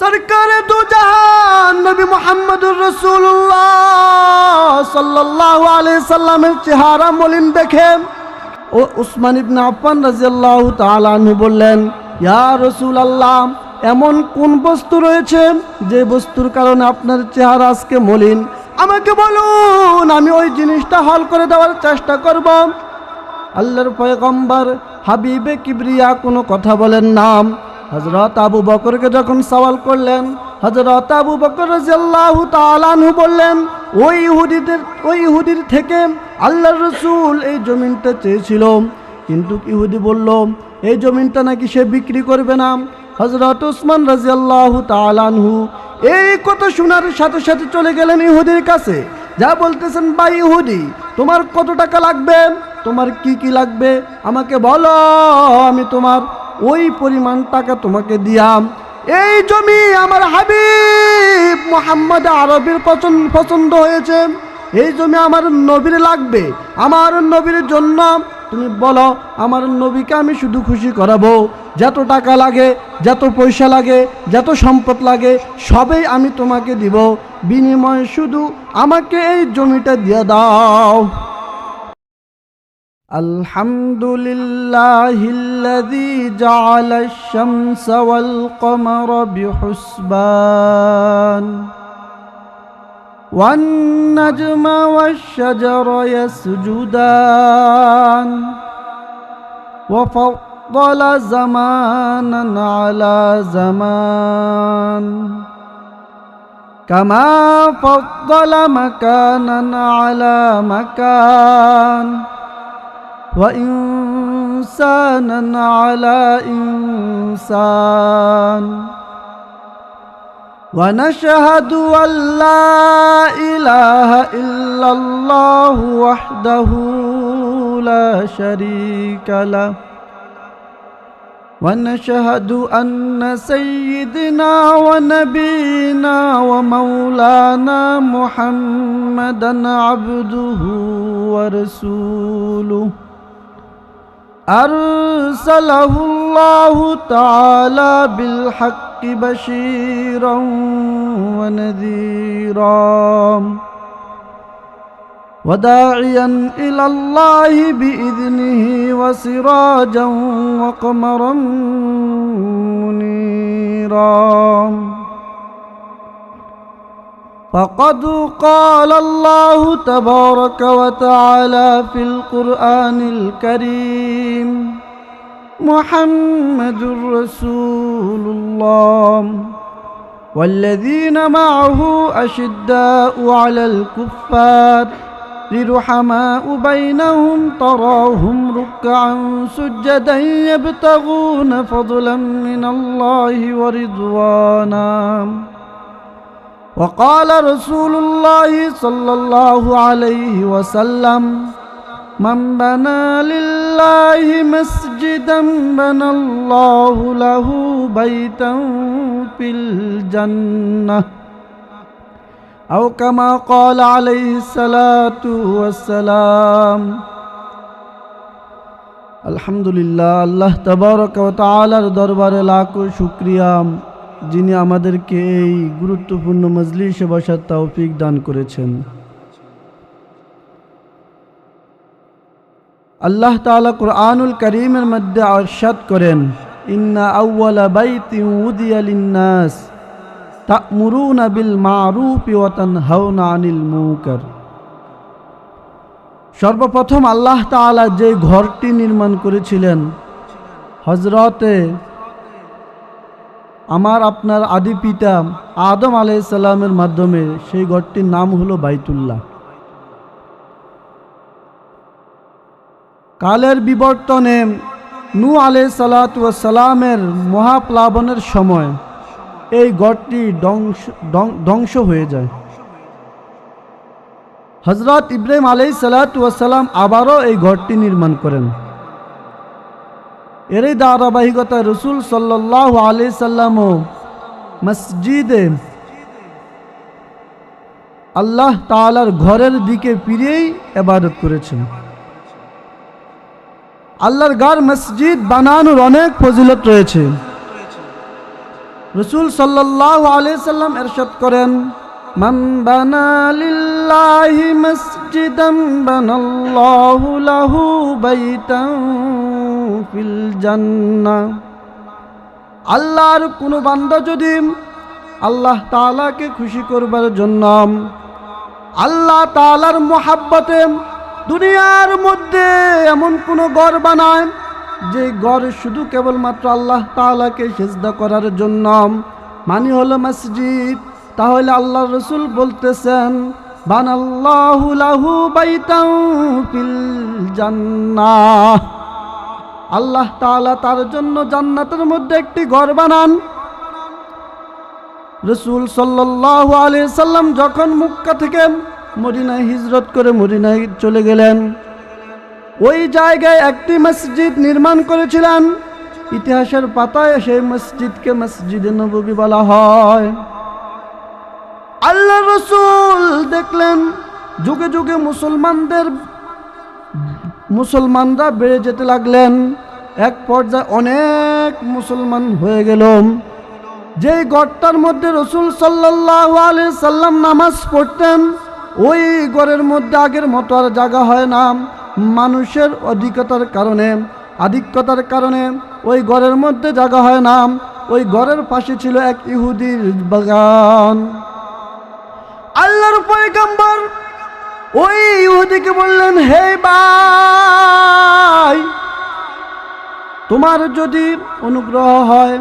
সরকারে দু জাহান নবী মুহাম্মদুর রাসূলুল্লাহ সাল্লাল্লাহু আলাইহি সাল্লামের চেহারা মলিন দেখে ও উসমান ইবনে আফফান রাদিয়াল্লাহু তাআলা আনহু বললেন, ইয়া রাসূলুল্লাহ, এমন কোন বস্তু রয়েছে যে বস্তুর কারণে আপনার চেহারা আজকে মলিন? আমাকে বলুন, আমি ওই জিনিসটা হল করে দেওয়ার চেষ্টা করব। আল্লাহর পয়গম্বর হাবিবে কিবরিয়া কোনো কথা বলেন না। হযরত আবু বকরকে যখন সওয়াল করলেন, হযরত আবু বকর রাদিয়াল্লাহু তাআলা আনহু বললেন, ওই ইহুদির থেকে আল্লাহর রাসূল এই জমিনটা চেয়েছিল, কিন্তু ইহুদি বলল এই জমিনটা নাকি সে বিক্রি করবে না। হযরত উসমান রাদিয়াল্লাহু তাআলা আনহু এই কথা শোনার সাথে সাথে চলে গেলেন ইহুদির কাছে, যা বলতেছেন, ভাই ইহুদি, তোমার কত টাকা লাগবে, তোমার কি কি লাগবে আমাকে বলো, আমি তোমার ওই পরিমাণ টাকা তোমাকে দিয়াম। এই জমি আমার হাবিব মুহাম্মদ আরবির পছন্দ হয়েছে, এই জমি আমার নবীর লাগবে, আমার নবীর জন্য তুমি বলো, আমার নবীকে আমি শুধু খুশি করাবো, যত টাকা লাগে, যত পয়সা লাগে, যত সম্পদ লাগে সবই আমি তোমাকে দিব, বিনিময়ে শুধু আমাকে এই জমিটা দিয়ে দাও। আলহামদুলিল্লাহিল্লাযী জাআলাশ শামসা ওয়াল কমারা বিহুসবান ওয়ান নাজমা ওয়াশ শাজারা ইয়াসজুদান ওয়া ফাদ্দালা জামানান আলা জামান কামা ফাদ্দালা মাকানান আলা মাকান وإنسانا على إنسان ونشهد أن لا إله إلا الله وحده لا شريك له ونشهد أن سيدنا ونبينا ومولانا محمدا عبده ورسوله أرسله الله تعالى بالحق بشيرا ونذيرا وداعيا إلى الله بإذنه وسراجا وقمرا منيرا فقد قال الله تبارك وتعالى في القرآن الكريم محمد رسول الله والذين معه أشداء على الكفار رحماء بينهم تراهم ركعا سجدا يبتغون فضلا من الله ورضوانا وقال رسول الله صلى الله عليه وسلم من بنى لله مسجدا بنى الله له بيتا في الجنة أو كما قال عليه الصلاة والسلام الحمد لله আল্লাহ তাবারক ওয়া তাআলার দরবারে লাখো শুকরিয়া, যিনি আমাদেরকে এই গুরুত্বপূর্ণ মজলিসে বসার তৌফিক দান করেছেন। আল্লাহ তাআলা কুরআনুল কারীমের মধ্যে ইরশাদ করেন, ইন্না আউওয়ালা বাইতিন উদিয়া লিন-নাস তা'মুরুনা বিল মা'রুফি ওয়া তানহাউনা আনিল মুনকার। সর্বপ্রথম আল্লাহ তাআলা যে ঘরটি নির্মাণ করেছিলেন হযরতে আমার আপনার আদি পিতা আদম আলাইহিস সালামের মাধ্যমে, সেই ঘরটির নাম হলো বাইতুল্লাহ। কালের বিবর্তনে নূহ আলাইহিস সালাতু ওয়াস সালামের মহাপ্লাবনের সময় এই ঘরটি ধ্বংস হয়ে যায়। হযরত ইব্রাহিম আলাইহিস সালাতু ওয়াস সালাম আবারও এই ঘরটি নির্মাণ করেন। এরই ধারাবাহিকতায় রাসূল সাল্লাল্লাহু আলাইহি সাল্লামও মসজিদে আল্লাহ তাআলার ঘরের দিকে ফিরেই ইবাদত করেছেন। আল্লাহর ঘর মসজিদ বানানোর অনেক ফজিলত রয়েছে। রাসূল সাল্লাল্লাহু আলাইহি সাল্লাম ইরশাদ করেন, মান বানা লিল্লাহি মসজিদান বানাল্লাহু লাহু বাইতান ফিল জান্নাহ। আল্লাহর কোন বান্দা যদি আল্লাহ তাআলাকে খুশি করবার জন্য আল্লাহ তাআলার মহব্বতে দুনিয়ার মধ্যে এমন কোন ঘর বানায় যে ঘর শুধু কেবলমাত্র আল্লাহ তাআলাকে সিজদা করার জন্য, মানে হলো মসজিদ, তাহলে আল্লাহ রাসূল বলতেছেন বানাল্লাহু লাহু বাইতান ফিল জান্নাহ, আল্লাহ তাআলা তার জন্য জান্নাতের মধ্যে একটি ঘর বানান। রাসূল সাল্লাল্লাহু আলাইহি সাল্লাম যখন মক্কা থেকে মদিনায় হিজরত করে মদিনায় চলে গেলেন, ওই জায়গায় একটি মসজিদ নির্মাণ করেছিলেন। ইতিহাসের পাতায় সেই মসজিদকে মসজিদে নববী বলা হয়। আল্লাহ রাসূল দেখলেন যুগে যুগে মুসলমানরা বেড়ে যেতে লাগলেন। এক পর্যায়ে অনেক মুসলমান হয়ে গেল। যেই ঘরটার মধ্যে রাসূল সাল্লাল্লাহু আলাইহি সাল্লাম নামাজ পড়তেন, ওই ঘরের মধ্যে আগের মতো আর জায়গা হয় না। মানুষের আধিক্যতার কারণে ওই ঘরের মধ্যে জায়গা হয় না। ওই ঘরের পাশে ছিল এক ইহুদির বাগান। আল্লাহর পয়গম্বর ওই ইহুদিকে বললেন, হে ভাই, তোমার যদি অনুগ্রহ হয়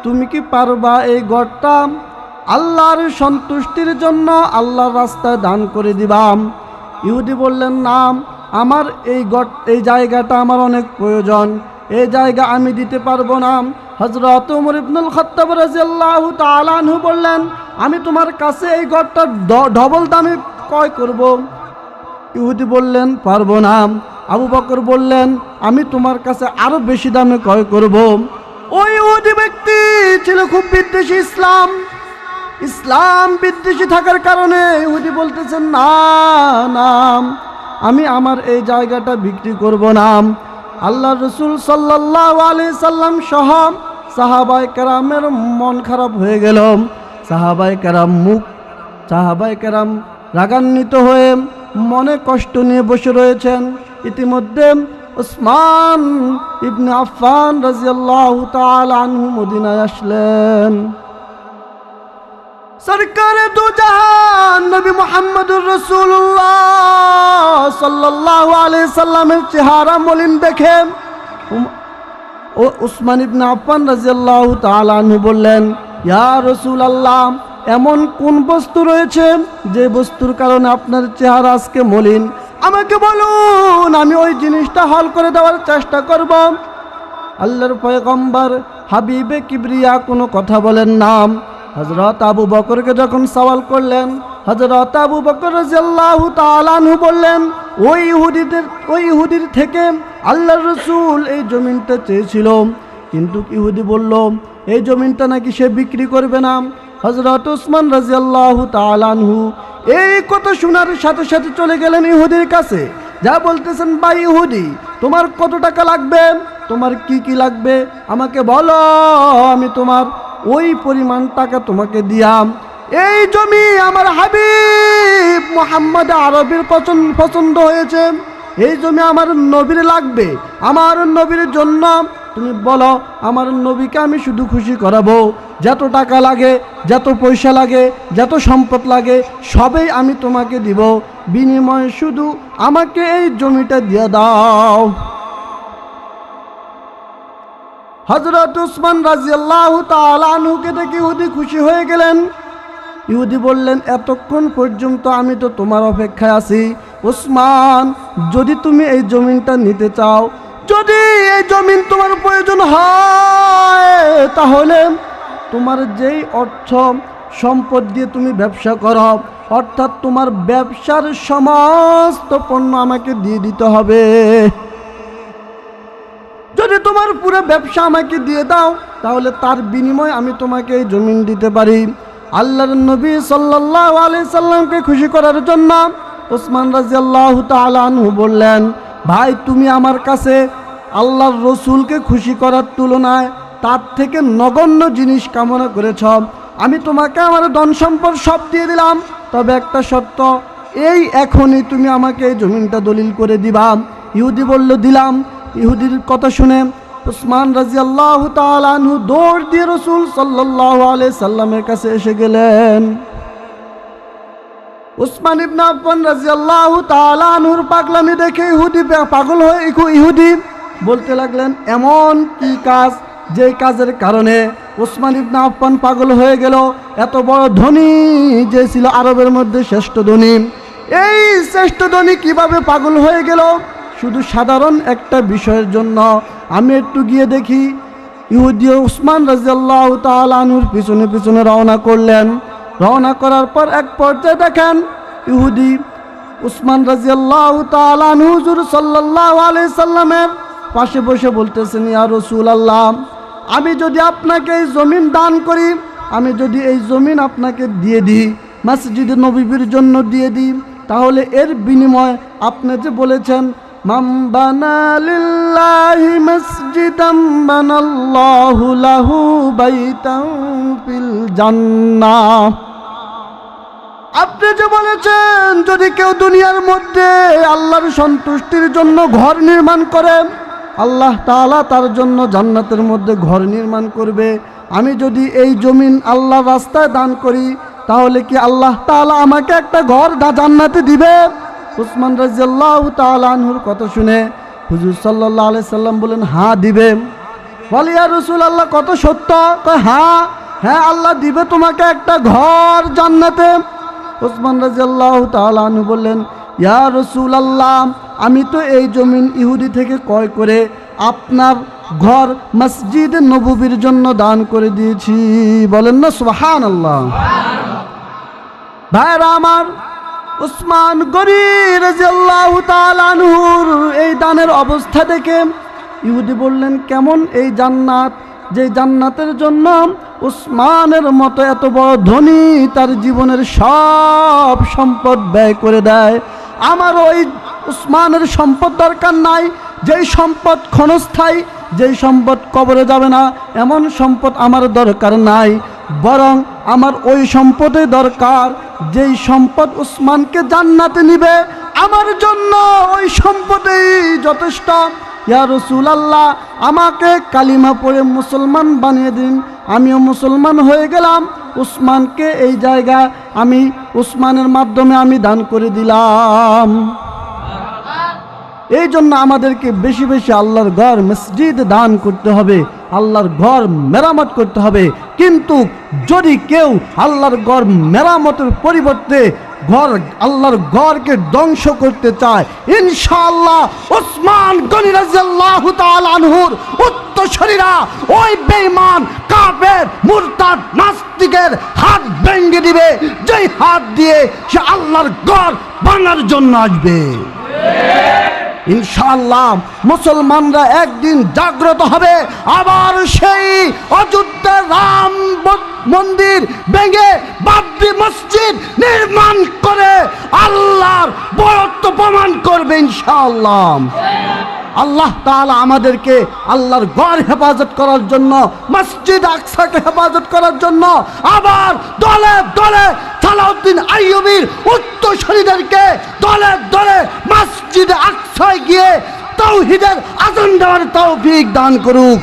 তুমি কি পারবা এই ঘরটা আল্লাহর সন্তুষ্টির জন্য আল্লাহর রাস্তায় দান করে দিবাম? ইহুদি বললেন, না, আমার এই জায়গাটা আমার অনেক প্রয়োজন, এই জায়গা আমি দিতে পারবো না। হযরত ওমর ইবনুল খাত্তাব রাদিয়াল্লাহু তাআলা আনহু বললেন, আমি তোমার কাছে এই ঘরটা ডবল দামে ক্রয় করব। ইহুদি বললেন, পারবো না। আবু বকর বললেন, আমি তোমার কাছে আরো বেশি দামে ক্রয় করব। ওই ইহুদি ব্যক্তি ছিল খুব বিদ্বেষী, ইসলাম বিদ্বেষী থাকার কারণে ইহুদি বলতেছেন, না না, আমি আমার এই জায়গাটা বিক্রি করব না। আল্লাহ রাসূল সাল্লাল্লাহু আলাইহি সাল্লাম সহ সাহাবায়ে কেরামের মন খারাপ হয়ে গেল। সাহাবায়ে কেরাম রাগান্বিত হয়ে মনে কষ্ট নিয়ে বসে রয়েছেন। ইতিমধ্যে উসমান ইবনে আফফান রাদিয়াল্লাহু তাআলা আনহু মদিনায় আসলেন। সরকারে দু জাহান নবী মুহাম্মদুর রাসূলুল্লাহ সাল্লাল্লাহু আলাইহি সাল্লামের চেহারা মলিন দেখে উসমান ইবনে আফফান রাদিয়াল্লাহু তাআলা আনহু বললেন, ইয়া রাসূলুল্লাহ, এমন কোন বস্তু রয়েছে যে বস্তুর কারণে আপনার চেহারা আজকে মলিন? আমাকে বলুন, আমি ওই জিনিসটা হল করে দেওয়ার চেষ্টা করব। আল্লাহর পয়গম্বর হাবিবে কিবরিয়া কোনো কথা বলেন না। হযরত আবু বকরকে যখন সওয়াল করলেন, হযরত আবু বকর রাদিয়াল্লাহু তাআলা আনহু বললেন, ওই ইহুদির থেকে আল্লাহর রাসূল এই জমিনটা চেয়েছিল, কিন্তু ইহুদি বলল এই জমিনটা নাকি সে বিক্রি করবে না। হযরত উসমান রাদিয়াল্লাহু তাআলা আনহু এই কথা শোনার সাথে সাথে চলে গেলেন ইহুদির কাছে, যা বলতেছেন, ভাই ইহুদি, তোমার কত টাকা লাগবে, তোমার কি কি লাগবে আমাকে বলো, আমি তোমার ওই পরিমাণ টাকা তোমাকে দিয়াম। এই জমি আমার হাবিব মুহাম্মদ আরবির পছন্দ হয়েছে, এই জমি আমার নবীর লাগবে, আমার নবীর জন্য তুমি বলো, আমার নবীকে আমি শুধু খুশি করাবো। যত টাকা লাগে, যত পয়সা লাগে, যত সম্পদ লাগে সবই আমি তোমাকে দিব, বিনিময়ে শুধু আমাকে এই জমিটা দিয়ে দাও। হযরত উসমান রাদিয়াল্লাহু তাআলা আনহুকে দেখে ইহুদি খুশি হয়ে গেলেন। ইহুদি বললেন, এতক্ষণ পর্যন্ত আমি তো তোমার অপেক্ষায় আছি। উসমান, যদি তুমি এই জমিনটা নিতে চাও, যদি এই জমিন তোমার প্রয়োজন হয়, তাহলে তোমার যেই অর্থ সম্পদ দিয়ে তুমি ব্যবসা করো, অর্থাৎ তোমার ব্যবসার সমস্ত পণ্য আমাকে দিয়ে দিতে হবে। যদি তোমার পুরো ব্যবসা আমাকে দিয়ে দাও, তাহলে তার বিনিময়ে আমি তোমাকে এই জমিন দিতে পারি। আল্লাহর নবী সাল্লাল্লাহু আলাইহি সাল্লামকে খুশি করার জন্য উসমান রাদিয়াল্লাহু তাআলা আনহু বললেন, ভাই, তুমি আমার কাছে আল্লাহর রসুলকে খুশি করার তুলনায় তার থেকে নগণ্য জিনিস কামনা করেছ। আমি তোমাকে আমার ধন সম্পদ সব দিয়ে দিলাম, তবে একটা শর্ত, এই এখনই তুমি আমাকে এই জমিনটা দলিল করে দিবা। ইহুদি বলল, দিলাম। ইহুদির কথা শুনে উসমান রাদিয়াল্লাহু তাআলা আনহু দৌড় দিয়ে রাসূল সাল্লাল্লাহু আলাইহি সাল্লামের কাছে এসে গেলেন। উসমান ইবনে আফফান রাদিয়াল্লাহু তাআলা আনহুর পাগলামি দেখে ইহুদি পাগল হয়ে ইহুদি বলতে লাগলেন, এমন কি কাজ যে কাজের কারণে উসমান ইবনে আফফান পাগল হয়ে গেল? এত বড় ধনী যে ছিল আরবের মধ্যে শ্রেষ্ঠ ধনী, এই শ্রেষ্ঠ ধনী কিভাবে পাগল হয়ে গেল? শুধু সাধারণ একটা বিষয়ের জন্য। আমি একটু গিয়ে দেখি। ইহুদি উসমান রাদিয়াল্লাহু তাআলা আনহুর পিছনে পিছনে রওনা করলেন। রওনা করার পর এক পর্যায়ে দেখেন ইহুদি উসমান রাদিয়াল্লাহু তাআলা আনহু হুজুর সাল্লাল্লাহু আলাইহি সাল্লামের পাশে বসে বলতেছেন, ইয়া রাসূলুল্লাহ, আমি যদি আপনাকে এই জমিন দান করি, আমি যদি এই জমিন আপনাকে দিয়ে দিই, মসজিদে নববীর জন্য দিয়ে দিই, তাহলে এর বিনিময় আপনি যে বলেছেন, মান বানা লিল্লাহি মসজিদাম বানাল্লাহু লাহু বাইতান ফিল জান্নাহ, আপনি যে বলেছেন যদি কেউ দুনিয়ার মধ্যে আল্লাহর সন্তুষ্টির জন্য ঘর নির্মাণ করে, আল্লাহ তাআলা তার জন্য জান্নাতের মধ্যে ঘর নির্মাণ করবে। আমি যদি এই জমিন আল্লাহর রাস্তায় দান করি, তাহলে কি আল্লাহ তাআলা আমাকে একটা ঘর জান্নাতে দিবে? উসমান রাদিয়াল্লাহু তাআলা আনহুর কথা শুনে হুজুর সাল্লাল্লাহু আলাইহি সাল্লাম বলেন, হ্যাঁ দিবে। বলে, ইয়া রাসূলুল্লাহ, কত সত্য? কয়, হ্যাঁ আল্লাহ দিবে তোমাকে একটা ঘর জান্নাতে। উসমান রাদিয়াল্লাহু তাআলা আনহু বললেন, ইয়া রাসূলুল্লাহ, আমি তো এই জমিন ইহুদি থেকে ক্রয় করে আপনার ঘর মসজিদে নববীর জন্য দান করে দিয়েছি। বলেন না সুবহানাল্লাহ। ভাইরা আমার, উসমান গনি রাদিয়াল্লাহু তাআলা আনহুর এই দানের অবস্থা দেখে ইহুদি বললেন, কেমন এই জান্নাত, যে জান্নাতের জন্য উসমানের মতো এত বড় ধনী তার জীবনের সব সম্পদ ব্যয় করে দেয়। আমার ওই উসমানের সম্পদ দরকার নাই, যেই সম্পদ ক্ষণস্থায়ী, যেই সম্পদ কবরে যাবে না, এমন সম্পদ আমার দরকার নাই। বরং আমার ওই সম্পদই দরকার যেই সম্পদ উসমানকে জান্নাতে নিবে। আমার জন্য ওই সম্পদই যথেষ্ট। ইয়া রাসূলুল্লাহ, আমাকে কালিমা পড়ে মুসলমান বানিয়ে দিন, আমিও মুসলমান হয়ে গেলাম। উসমানকে এই জায়গা আমি উসমানের মাধ্যমে আমি দান করে দিলাম। এই জন্য আমাদেরকে বেশি বেশি আল্লাহর ঘর মসজিদ দান করতে হবে, আল্লাহর ঘর মেরামত করতে হবে। কিন্তু যদি কেউ আল্লাহর ঘর মেরামতের পরিবর্তে আল্লাহর ঘরকে ধ্বংস করতে চায়, ইনশাআল্লাহ উসমান গনি রাদিয়াল্লাহু তাআলা আনহুর উত্তরসূরিরা ওই বেঈমান কাফের মুরতাদ নাস্তিকের হাত ভেঙে দিবে, যেই হাত দিয়ে সে আল্লাহর ঘর ভাঙার জন্য আসবে। ইনশাআল্লাহ মুসলমানরা একদিন জাগ্রত হবে, আবার সেই অযোধ্যার রাম মন্দির ভেঙে বাবরি মসজিদ নির্মাণ করে আল্লাহর বড়ত্ব প্রমাণ করবে ইনশাআল্লাহ। আল্লাহ তাআলা আমাদেরকে আল্লাহর ঘর হেফাজত করার জন্য, মসজিদ আকসাকে হেফাজত করার জন্য, আবার দলে দলে সালাউদ্দিন আইয়ুবীর উত্তরসূরিদেরকে দলে দলে মসজিদ আকসায় গিয়ে তাওহীদের আযান দেওয়ার তৌফিক দান করুক।